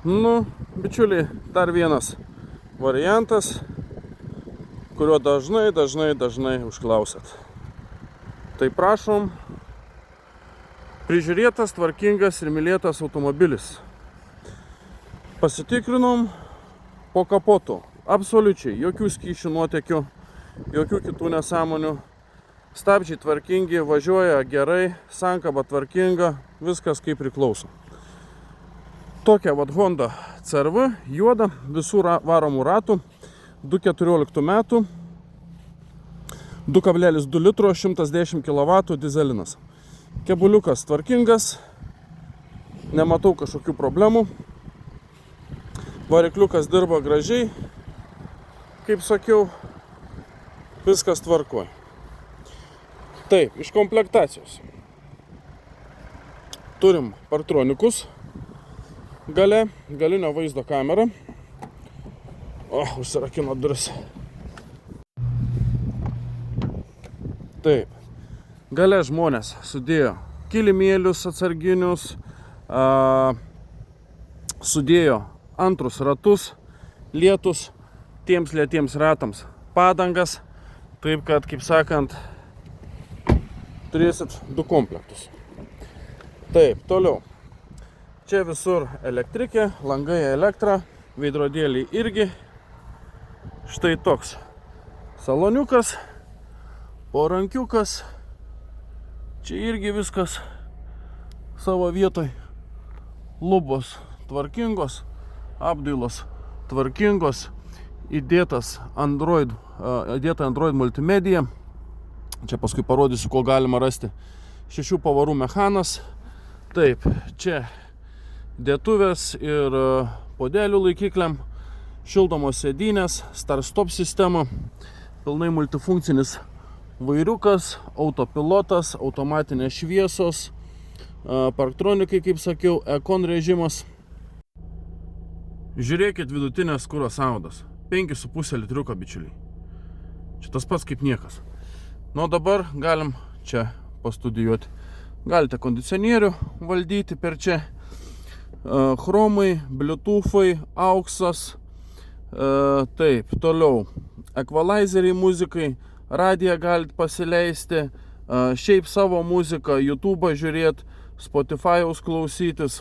Nu, bičiuliai, dar vienas variantas, kurio dažnai užklausat. Tai prašom, prižiūrėtas, tvarkingas ir mylėtas automobilis. Pasitikrinom po kapotu. Absoliučiai, jokių skysčių nuotekių, jokių kitų nesąmonių. Stabdžiai tvarkingi, važiuoja gerai, sankaba tvarkinga, viskas kaip priklauso. Tokia vat Honda CR-V, juoda, visų varomų ratų, 2014 metų, 2,2 litro, 110 kW dizelinas. Kebuliukas tvarkingas, nematau kažkokių problemų. Varikliukas dirba gražiai, kaip sakiau, viskas tvarkoja. Taip, iš komplektacijos. Turim partronikus, galinio vaizdo kamerą. Užsirakino duris. Taip, gale žmonės sudėjo kilimėlius atsarginius, sudėjo antrus ratus, lietus tiems lėtiems ratams padangas, taip kad, kaip sakant, turėsit 2 komplektus. Taip, toliau. Čia visur elektrikė, langai elektra, veidrodėliai irgi. Štai toks saloniukas, porankiukas. Čia irgi viskas savo vietoj. Lubos tvarkingos, apdailos tvarkingos, įdėta Android multimedija. Čia paskui parodysiu, ko galima rasti. 6 pavarų mechanas. Taip, čia dėtuvės ir podelių laikikliam, šildomos sėdynės, start-stop sistema, pilnai multifunkcinis vairiukas, autopilotas, automatinės šviesos, parktronikai, kaip sakiau, ekon režimas. Žiūrėkit vidutinės kuro sąnaudos. 5,5 litriuko, bičiuliai. Čia tas pats kaip niekas. Nu, dabar galim čia pastudijuoti. Galite kondicionierių valdyti per čia. Chromai, bluetoothai, auksas. Taip, toliau. Equalizeriai muzikai, radiją galite pasileisti. Šiaip savo muziką, YouTube žiūrėti, Spotify'aus klausytis.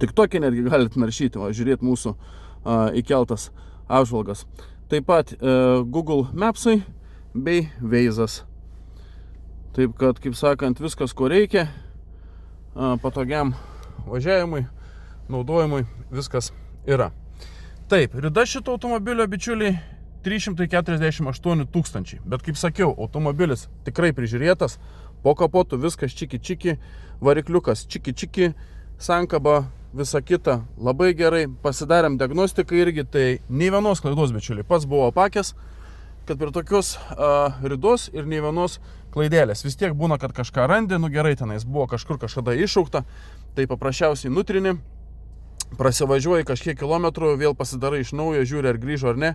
Tik tokį netgi galite naršyti, žiūrėti mūsų įkeltas apžvalgas. Taip pat Google Mapsai bei Waze'as. Taip kad, kaip sakant, viskas, ko reikia, patogiam važiavimui, naudojimui, viskas yra. Taip, rida šito automobilio, bičiuliai, 348 tūkstančiai. Bet, kaip sakiau, automobilis tikrai prižiūrėtas, po kapotu viskas čiki-čiki, varikliukas čiki-čiki, sankaba, visa kita labai gerai. Pasidarėm diagnostiką irgi, tai nei vienos klaidos, bičiuliai. Pats buvo apakęs, kad per tokius ridos ir nei vienos klaidelės. Vis tiek būna, kad kažką randi, nu gerai, tenais buvo kažkur kažkada iššaukta, tai paprasčiausiai nutrini, prasivažiuoji kažkiek kilometrų, vėl pasidarai iš naujo, žiūri ar grįžo ar ne,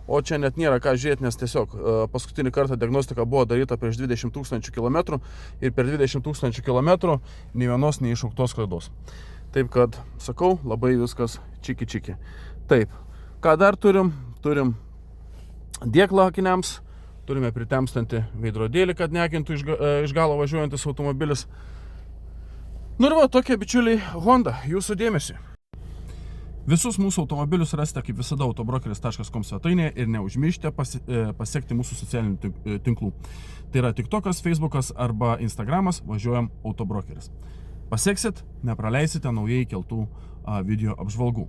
o čia net nėra ką žiūrėti, nes tiesiog paskutinį kartą diagnostika buvo daryta prieš 20 000 kilometrų ir per 20 000 kilometrų nei vienos neiššauktos klaidos. Taip kad, sakau, labai viskas čiki-čiki. Taip, ką dar turim? Turim dėklą akiniams, turime pritemstantį veidrodėlį, kad neakintų iš galo važiuojantis automobilis. Nu ir va, tokie, bičiuliai, Honda, jūsų dėmesiui. Visus mūsų automobilius rasite kaip visada autobrokeris.com svetainėje ir neužmirškite pasiekti mūsų socialinių tinklų. Tai yra TikTokas, Facebookas arba Instagramas Važiuojam Autobrokeris. Pasieksit, nepraleisite naujai keltų video apžvalgų.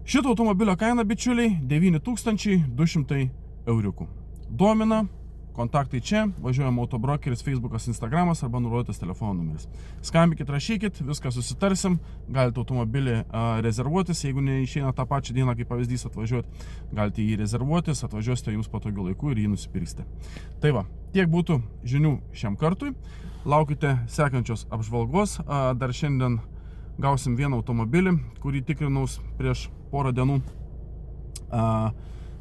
Šito automobilio kaina, bičiuliai, 9200 euriukų. Domina, kontaktai čia, Važiuojam Autobrokeris, Facebookas, Instagramas arba nurodytas telefono numeris. Skambykit, rašykit, viską susitarsim, galite automobilį rezervuotis, jeigu neišeina tą pačią dieną, kaip pavyzdys atvažiuoti, galite jį rezervuotis, atvažiuosite jums patogiu laiku ir jį nusipirksite. Tai va, tiek būtų žinių šiam kartui. Laukite sekančios apžvalgos. Dar šiandien gausim vieną automobilį, kurį tikrinaus prieš porą dienų.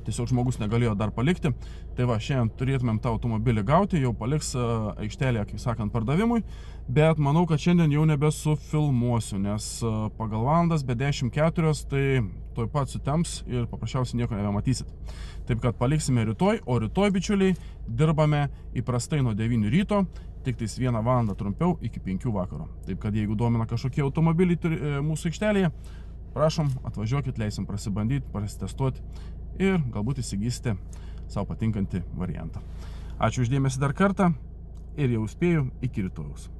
tiesiog žmogus negalėjo dar palikti. Tai va, šiandien turėtumėm tą automobilį gauti, jau paliks aikštelėje, kaip sakant, pardavimui, bet manau, kad šiandien jau nebesufilmuosiu, nes pagal valandas be 10:04 tai toj pat sutems ir paprasčiausiai nieko nebematysit. Taip kad paliksime rytoj, o rytoj, bičiuliai, dirbame įprastai nuo 9 ryto, tik tais 1 valandą trumpiau iki 5 vakaro. Taip kad jeigu domina kažkokie automobiliai mūsų aikštelėje, prašom, atvažiuokit, leisim prasibandyti, prasitestuoti ir galbūt įsigysite savo patinkantį variantą. Ačiū už dėmesį dar kartą ir jau spėju iki rytojaus.